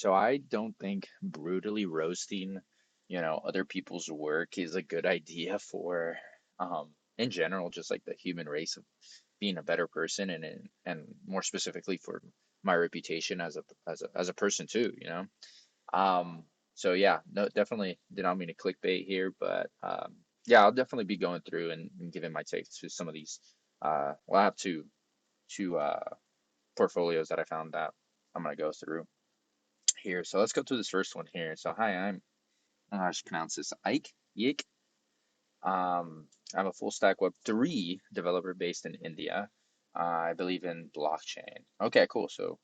So I don't think brutally roasting, other people's work is a good idea for, in general, just like the human race of being a better person and more specifically for my reputation as a person too, you know? Um, so yeah, no, definitely did not mean to clickbait here, but yeah, I'll definitely be going through and giving my take to some of these. Well, I have two portfolios that I found that I'm gonna go through here. So let's go through this first one here. So hi, I should pronounce this Ike Yik. I'm a full stack Web3 developer based in India. I believe in blockchain. Okay, cool. So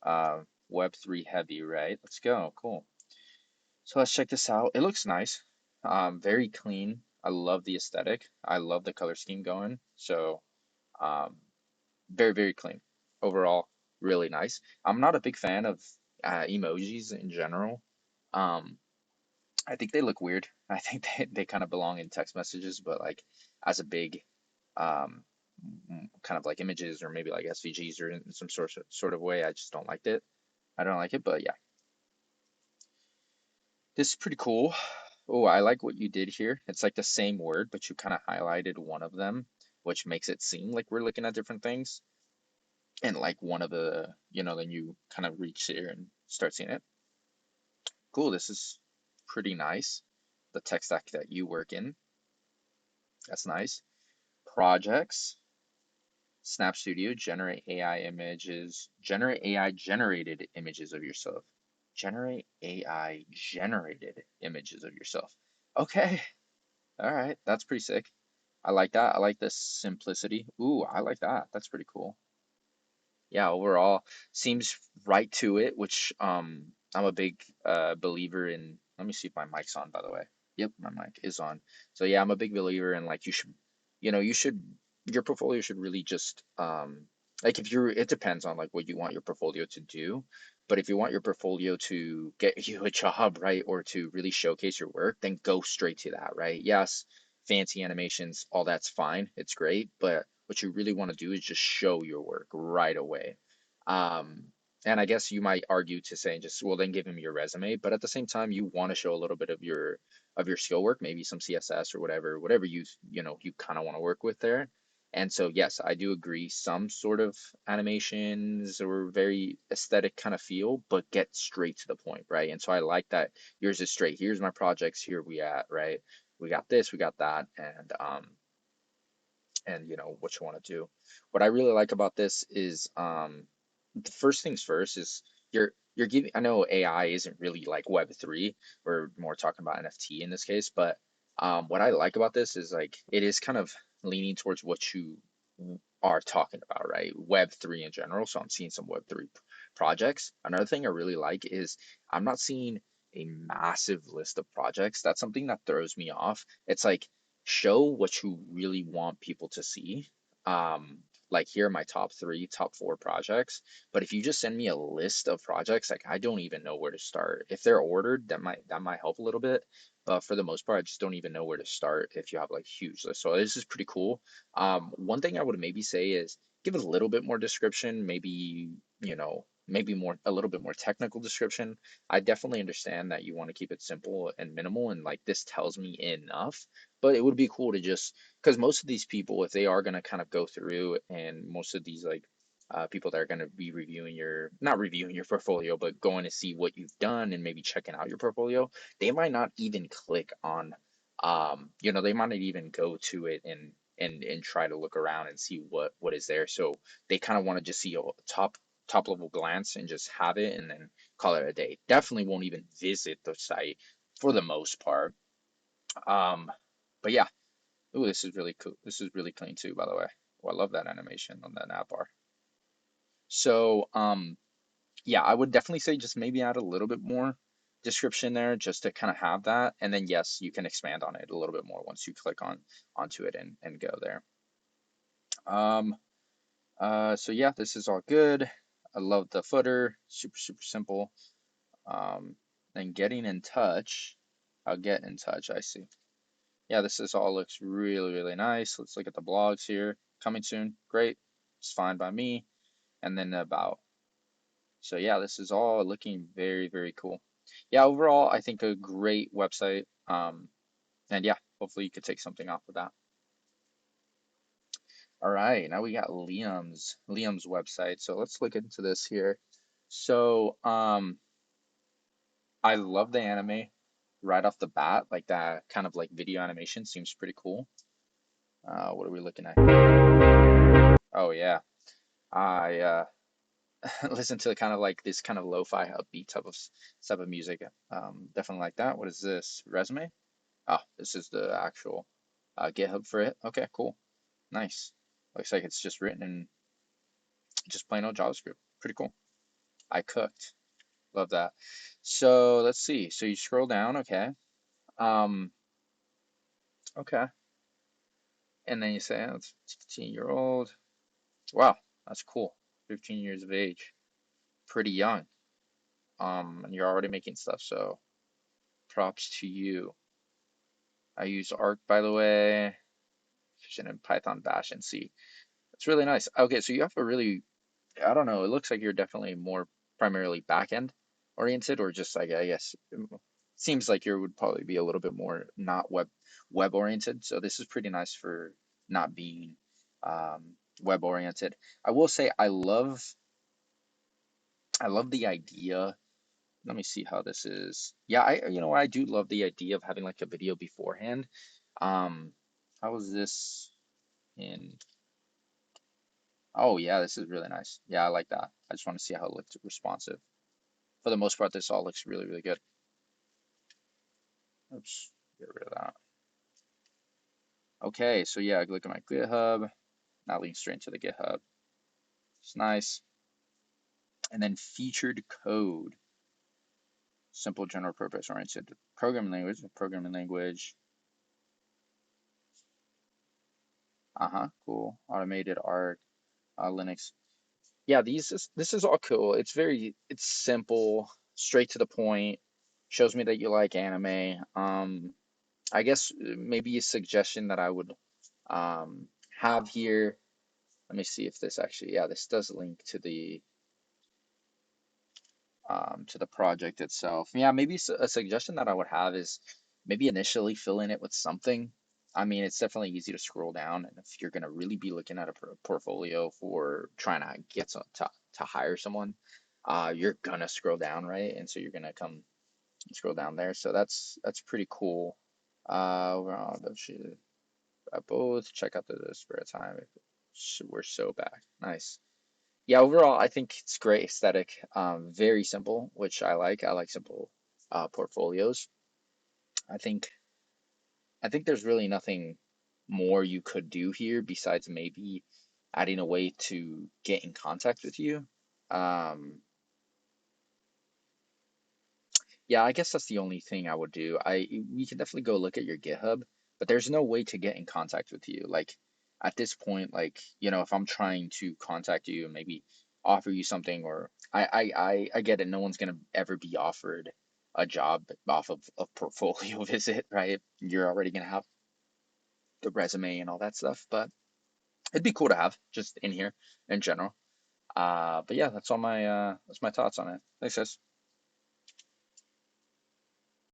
Web3 heavy, right? Let's go. Cool. So let's check this out. It looks nice. Very clean. I love the aesthetic. I love the color scheme going. So um, very, very clean. Overall, really nice. I'm not a big fan of emojis in general. Um, I think they look weird. I think they kind of belong in text messages, but like as a big um, kind of like images or maybe like SVGs or in some sort of way, I just don't like it. I don't like it, but yeah, this is pretty cool. Oh, I like what you did here. It's like the same word, but you kind of highlighted one of them, which makes it seem like we're looking at different things. And like one of the, then you kind of reach here and start seeing it. Cool, this is pretty nice. The tech stack that you work in, that's nice. Projects, Snap Studio, generate AI generated images of yourself. Generate AI generated images of yourself. Okay, all right, that's pretty sick. I like that. I like the simplicity. Ooh, I like that. That's pretty cool. Yeah, overall seems right to it, which I'm a big believer in. Let me see if my mic's on, by the way. Yep, my mic is on. So yeah, I'm a big believer in like you should your portfolio should really just like if you're it depends on like what you want your portfolio to do, but if you want your portfolio to get you a job, right, or to really showcase your work, then go straight to that, right? Yes, fancy animations, all that's fine. It's great, but what you really want to do is just show your work right away. Um, and I guess you might argue to say just, well, then give him your resume, but at the same time, you want to show a little bit of your skill work, maybe some CSS or whatever you kind of want to work with there. And so, yes, I do agree. Some sort of animations or very aesthetic kind of feel, but get straight to the point, right? And so I like that yours is straight. Here's my projects. Here we at, right? We got this, we got that, and what you want to do. What I really like about this is the first things first is you're giving I know AI isn't really like Web3, we're more talking about NFT in this case, but what I like about this is like it is kind of leaning towards what you are talking about, right? Web3 in general. So I'm seeing some Web3 projects. Another thing I really like is I'm not seeing a massive list of projects. That's something that throws me off. It's like show what you really want people to see. Um, like here are my top three, top four projects. But if you just send me a list of projects, like I don't even know where to start. If they're ordered, that might help a little bit. But for the most part, I just don't even know where to start if you have like huge lists. So this is pretty cool. One thing I would maybe say is give a little bit more description, maybe more a little bit more technical description. I definitely understand that you want to keep it simple and minimal, and like this tells me enough. But it would be cool to just because most of these people, if they are gonna kind of go through, and most of these like people that are gonna be reviewing not reviewing your portfolio, but going to see what you've done and maybe checking out your portfolio, they might not even click on they might not even go to it and try to look around and see what is there. So they kind of want to just see a top level glance and just have it and then call it a day. Definitely won't even visit the site for the most part. Um, but yeah, ooh, this is really cool. This is really clean too, by the way. Oh, I love that animation on that nav bar. So yeah, I would definitely say just maybe add a little bit more description there just to kind of have that. And then yes, you can expand on it a little bit more once you click onto it and go there. Um, so yeah, this is all good. I love the footer, super, super simple. Then getting in touch, I'll get in touch, I see. Yeah, this is all looks really, really nice. Let's look at the blogs here. Coming soon, great. It's fine by me. And then about. So yeah, this is all looking very, very cool. Yeah, overall, I think a great website. And yeah, hopefully you could take something off of that. All right, now we got Liam's website. So let's look into this here. So I love the anime right off the bat, like that kind of like video animation seems pretty cool. What are we looking at here? Oh yeah, I listen to kind of like this kind of lo-fi upbeat type of music. Definitely like that. What is this? Resume? Oh, this is the actual GitHub for it. Okay, cool. Nice. Looks like it's just written in just plain old JavaScript. Pretty cool. I cooked. Love that. So let's see. So you scroll down, okay. Um, okay. And then you say, oh, it's 15-year-old. Wow, that's cool. 15 years of age. Pretty young. And you're already making stuff, so props to you. I use Arc, by the way, Efficient in Python, Bash, and C. It's really nice. Okay, so you have a really, I don't know, it looks like you're definitely more primarily back-end oriented, or just like, I guess, seems like you would probably be a little bit more not web oriented. So this is pretty nice for not being web oriented. I will say I love the idea. Let me see how this is. Yeah, I do love the idea of having like a video beforehand. Um, how is this in? Oh yeah, this is really nice. Yeah, I like that. I just want to see how it looks responsive. For the most part, this all looks really, really good. Oops, get rid of that. Okay, so yeah, look at my GitHub. Now lead straight into the GitHub. It's nice. And then featured code. Simple general purpose oriented programming language. Uh-huh, cool. Automated art, Linux. Yeah, this is all cool. It's simple, straight to the point. Shows me that you like anime. I guess maybe a suggestion that I would have here. Let me see if this actually, yeah, this does link to the project itself. Yeah, maybe a suggestion that I would have is maybe initially fill in it with something. I mean, it's definitely easy to scroll down, and if you're gonna really be looking at a portfolio for trying to get to hire someone, you're gonna scroll down, right? And so you're gonna come scroll down there. So that's pretty cool. We're on the both check out the spare time. We're so back. Nice. Yeah, overall, I think it's great aesthetic. Very simple, which I like. I like simple portfolios. I think I think there's really nothing more you could do here besides maybe adding a way to get in contact with you. Um, Yeah, I guess that's the only thing I would do. We can definitely go look at your GitHub, but there's no way to get in contact with you. Like at this point, like, if I'm trying to contact you and maybe offer you something, or I get it, no one's gonna ever be offered a job off of a portfolio visit, right? You're already gonna have the resume and all that stuff, but it'd be cool to have just in here in general. But yeah, that's my thoughts on it. Thanks, guys.